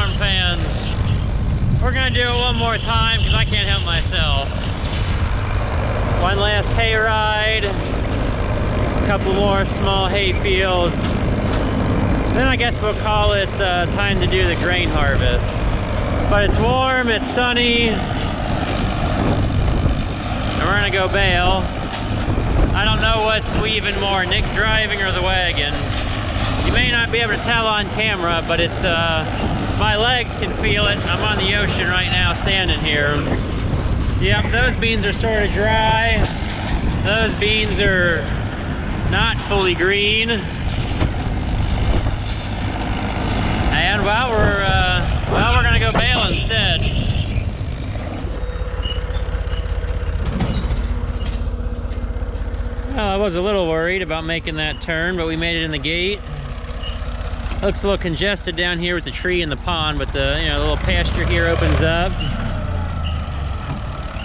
storm fans. We're gonna do it one more time because I can't help myself. One last hay ride, a couple more small hay fields. Then I guess we'll call it time to do the grain harvest. But it's warm, it's sunny, and we're gonna go bale. I don't know what's weaving more, Nick driving or the wagon. You may not be able to tell on camera, but it's my legs can feel it. I'm on the ocean right now, standing here. Yep, those beans are sort of dry. Those beans are not fully green. And well, we're gonna go bale instead. Well, I was a little worried about making that turn, but we made it in the gate. Looks a little congested down here with the tree and the pond, but the little pasture here opens up.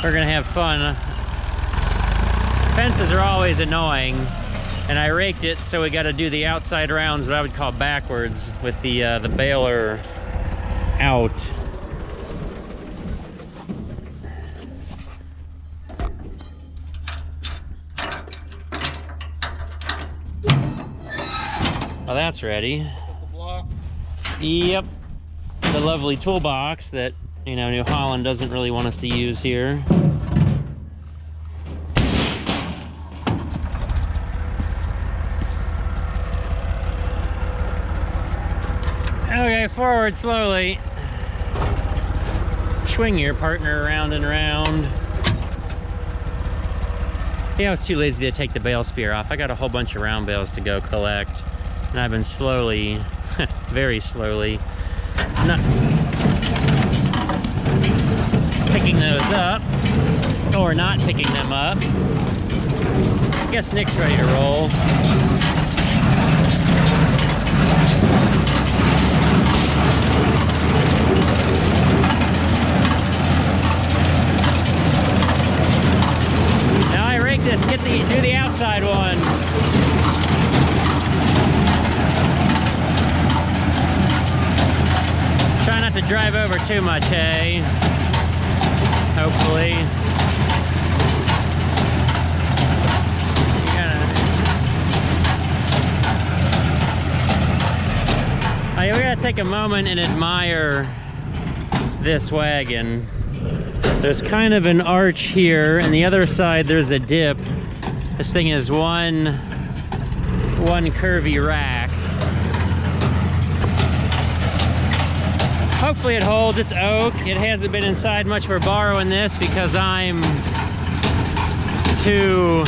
We're gonna have fun. Fences are always annoying, and I raked it, so we got to do the outside rounds, what I would call backwards, with the baler out. Well, that's ready. Yep, the lovely toolbox that New Holland doesn't really want us to use here. Okay, forward slowly. Swing your partner around and around. Yeah, I was too lazy to take the bale spear off. I got a whole bunch of round bales to go collect, and I've been slowly, very slowly, not picking those up, or not picking them up. I guess Nick's ready to roll. Now I rake this, do the outside one. Try not to drive over too much hay, hopefully. We gotta take a moment and admire this wagon. There's kind of an arch here, and the other side there's a dip. This thing is one curvy rack. Hopefully it holds. It's oak. It hasn't been inside much for borrowing this because I'm too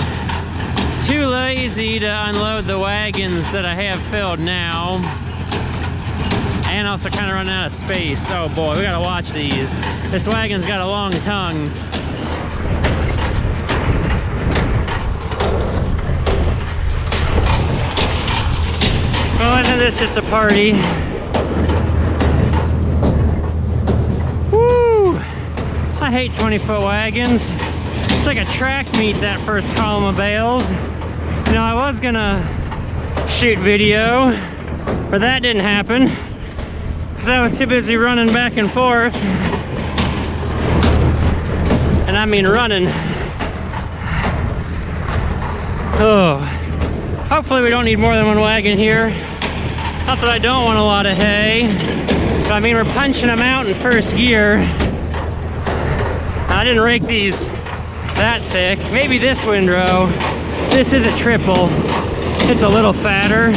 lazy to unload the wagons that I have filled now. And also kind of running out of space. Oh boy, we gotta watch these. This wagon's got a long tongue. Well, isn't this just a party? Woo! I hate 20-foot wagons. It's like a track meet, that first column of bales. I was gonna shoot video, but that didn't happen. I was too busy running back and forth, and I mean running. Oh, hopefully we don't need more than one wagon here. Not that I don't want a lot of hay, but I mean we're punching them out in first gear. I didn't rake these that thick. Maybe this windrow. This is a triple. It's a little fatter.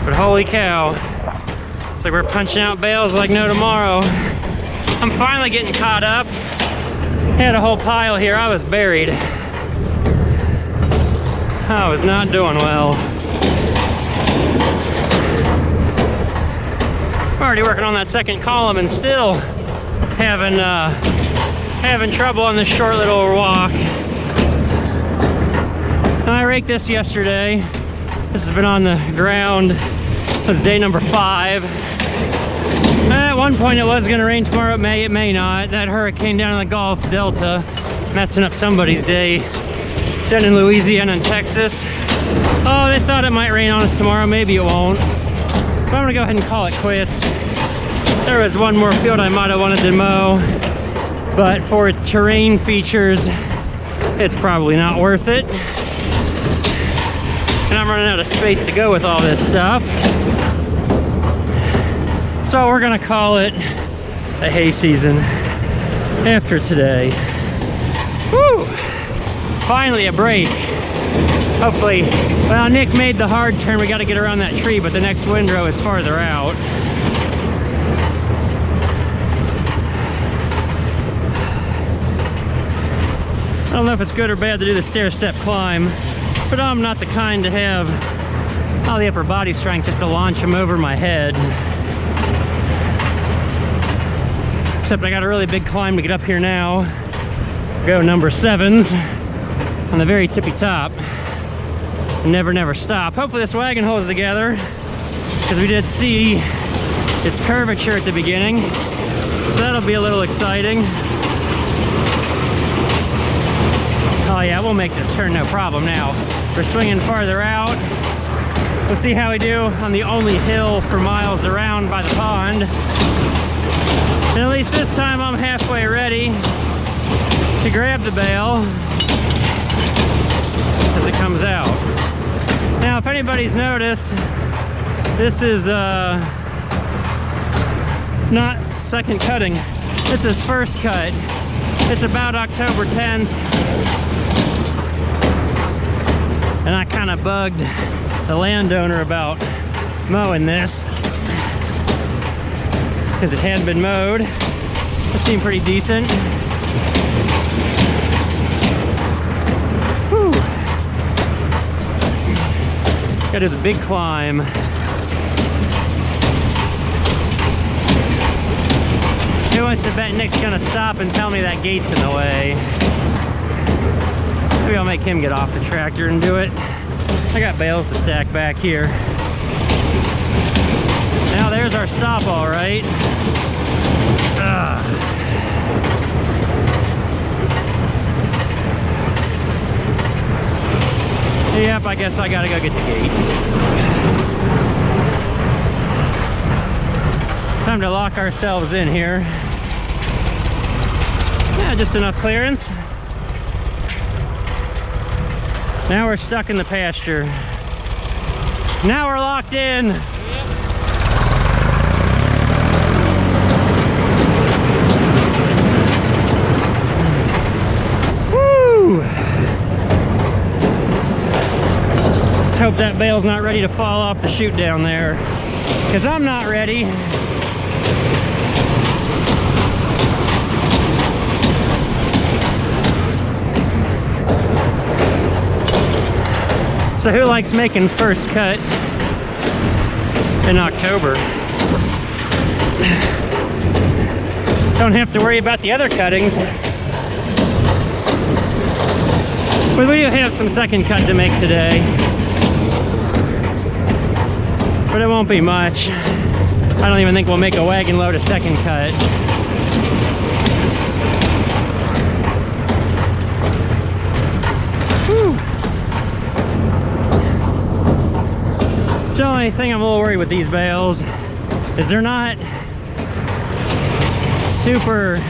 But holy cow, it's like we're punching out bales like no tomorrow. I'm finally getting caught up. Had a whole pile here, I was buried. I was not doing well. We're already working on that second column and still having trouble on this short little walk. I raked this yesterday. This has been on the ground. It was day number 5. At one point it was gonna rain tomorrow. It may not. That hurricane down in the Gulf Delta messing up somebody's day down in Louisiana and Texas. Oh, they thought it might rain on us tomorrow. Maybe it won't. But I'm gonna go ahead and call it quits. There was one more field I might have wanted to mow, but for its terrain features, it's probably not worth it. And I'm running out of space to go with all this stuff. So we're gonna call it the hay season after today. Woo! Finally a break. Hopefully, well, Nick made the hard turn. We gotta get around that tree, but the next windrow is farther out. I don't know if it's good or bad to do the stair-step climb, but I'm not the kind to have all the upper body strength just to launch them over my head. Except I got a really big climb to get up here now. Go number 7s on the very tippy top. Never stop. Hopefully this wagon holds together, because we did see its curvature at the beginning, so that'll be a little exciting. Oh yeah, we'll make this turn no problem now. We're swinging farther out. We'll see how we do on the only hill for miles around by the pond. And at least this time I'm halfway ready to grab the bale as it comes out. Now, if anybody's noticed, this is not second cutting. This is first cut. It's about October 10th. And I kind of bugged the landowner about mowing this, because it hadn't been mowed. It seemed pretty decent. Whew. Gotta do the big climb. Who wants to bet Nick's gonna stop and tell me that gate's in the way? Maybe I'll make him get off the tractor and do it. I got bales to stack back here. Now there's our stop, all right. Yep, I guess I gotta go get the gate. Time to lock ourselves in here. Yeah, just enough clearance. Now we're stuck in the pasture. Now we're locked in. Woo! Let's hope that bale's not ready to fall off the chute down there, because I'm not ready. So who likes making first cut in October? Don't have to worry about the other cuttings. But we do have some second cut to make today. But it won't be much. I don't even think we'll make a wagon load of second cut. Whew. The only thing I'm a little worried with these bales is they're not super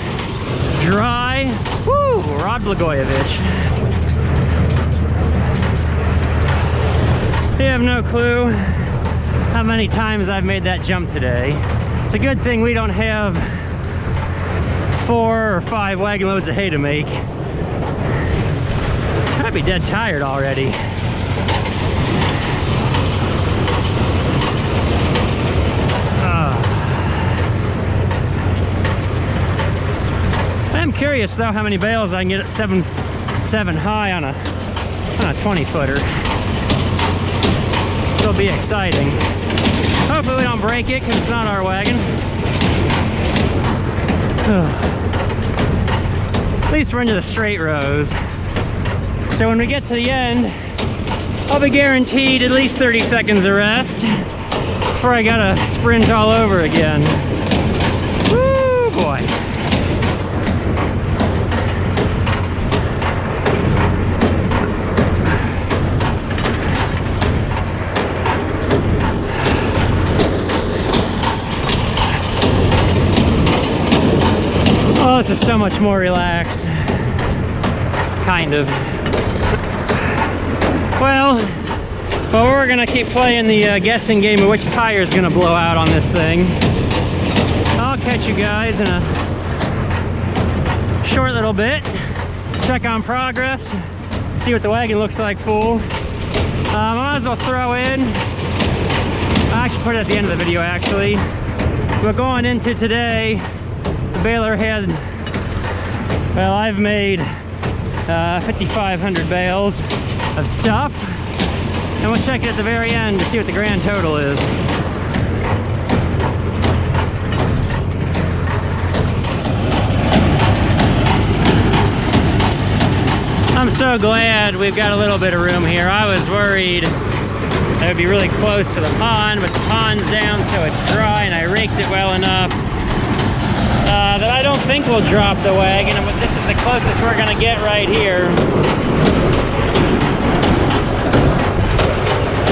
dry. Woo, Rod Blagojevich. You have no clue how many times I've made that jump today. It's a good thing we don't have 4 or 5 wagon loads of hay to make. I'd be dead tired already. I'm curious though how many bales I can get at 7 high on a 20-footer. This will be exciting. Hopefully we don't break it because it's not our wagon. At least we're into the straight rows. So when we get to the end, I'll be guaranteed at least 30 seconds of rest before I gotta sprint all over again. Woo, boy. so much more relaxed. Kind of. Well, we're gonna keep playing the guessing game of which tire is gonna blow out on this thing. I'll catch you guys in a short little bit. Check on progress. See what the wagon looks like full. I might as well throw in. I actually put it at the end of the video actually. But going into today, the baler had, well, I've made 5,500 bales of stuff. And we'll check it at the very end to see what the grand total is. I'm so glad we've got a little bit of room here. I was worried that would be really close to the pond, but the pond's down so it's dry and I raked it well enough that I don't think we'll drop the wagon, but this is the closest we're gonna get right here.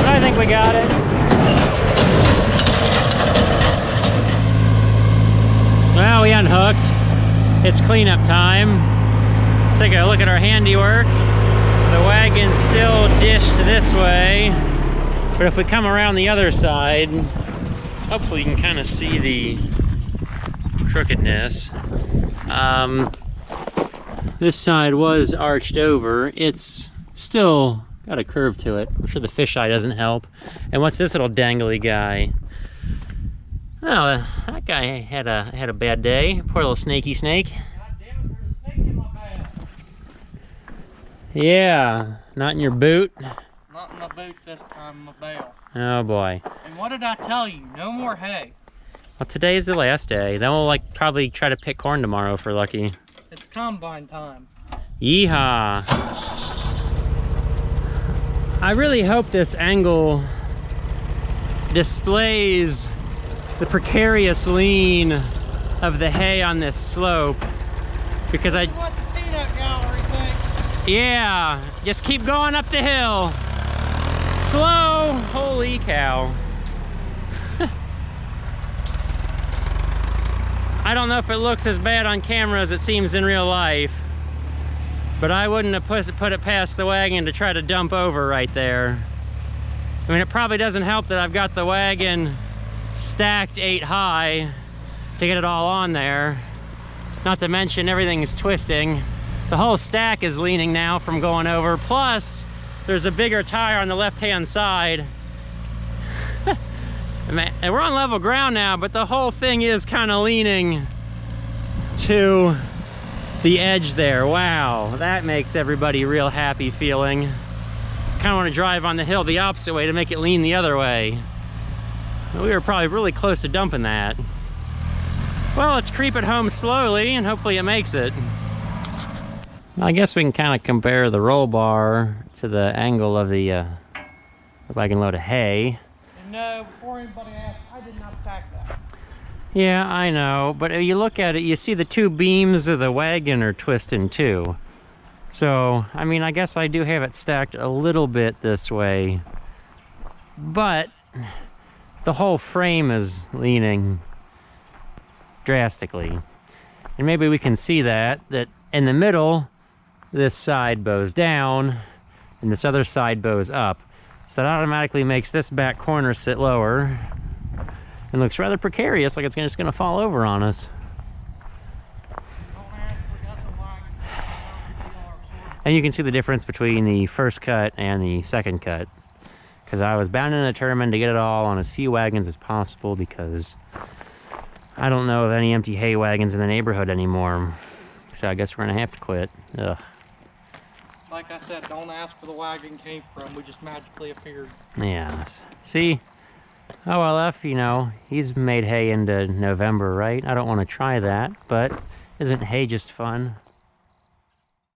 I think we got it. Well, we unhooked. It's cleanup time. Take a look at our handiwork. The wagon's still dished this way, but if we come around the other side, hopefully you can kind of see the crookedness. This side was arched over. It's still got a curve to it. I'm sure the fisheye doesn't help. And what's this little dangly guy? Oh, that guy had a bad day. Poor little snaky snake. God damn it, there's a snake in my bag. Yeah, not in your boot. Not in my boot this time, my bale. Oh boy. And what did I tell you? No more hay. Well, today's the last day. Then we'll probably try to pick corn tomorrow if we're lucky. It's combine time. Yeehaw. I really hope this angle displays the precarious lean of the hay on this slope, because This is what the peanut gallery thinks. yeah, just keep going up the hill. Slow, holy cow. I don't know if it looks as bad on camera as it seems in real life, but I wouldn't have put it past the wagon to try to dump over right there. I mean, it probably doesn't help that I've got the wagon stacked 8 high to get it all on there. Not to mention everything is twisting. The whole stack is leaning now from going over. Plus, there's a bigger tire on the left-hand side. And we're on level ground now, but the whole thing is kind of leaning to the edge there. Wow, that makes everybody real happy feeling. Kind of want to drive on the hill the opposite way to make it lean the other way. We were probably really close to dumping that. Well, let's creep it home slowly and hopefully it makes it. I guess we can kind of compare the roll bar to the angle of the wagon load of hay. And no, before anybody asks, I did not stack that. Yeah, I know, but you look at it, you see the 2 beams of the wagon are twisting too. So, I mean, I guess I do have it stacked a little bit this way, but the whole frame is leaning drastically. And maybe we can see that in the middle, this side bows down and this other side bows up. So that automatically makes this back corner sit lower and looks rather precarious, like it's just gonna fall over on us. And you can see the difference between the first cut and the second cut, because I was bound and determined to get it all on as few wagons as possible, because I don't know of any empty hay wagons in the neighborhood anymore. So I guess we're gonna have to quit. Ugh. Like I said, don't ask where the wagon came from. We just magically appeared. Yeah. See? OLF, you know, he's made hay into November, right? I don't want to try that, but isn't hay just fun?